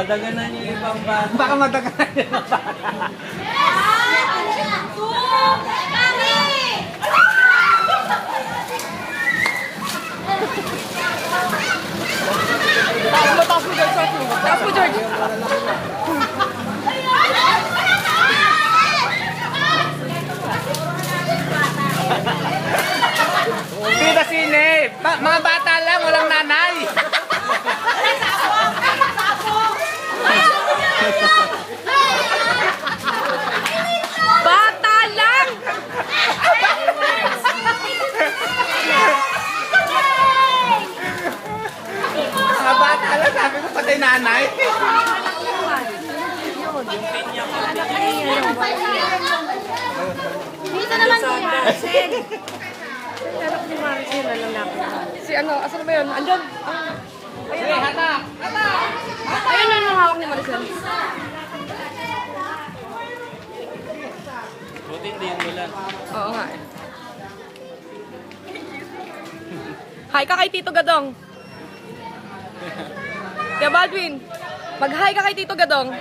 Padaganan yung ibang bata. Baka madaganan yung ibang bata. Taas mo, George. Taas mo, George. Bida sine! Mga bata lang, walang nanay! Bata lang! Mga bata lang, sabi ko patay nanay! Dito naman siya. Harap ni Maricel na lalaki. Si ano, asan ba yun? Andyan. Hey, hatak! Hatak! Ayun na yung hawak ni Maricel. Buti hindi yung ulan. Oo nga eh. Hi ka kay Tito Gadong. Kaya Baldwin, mag-hi ka kay Tito Gadong.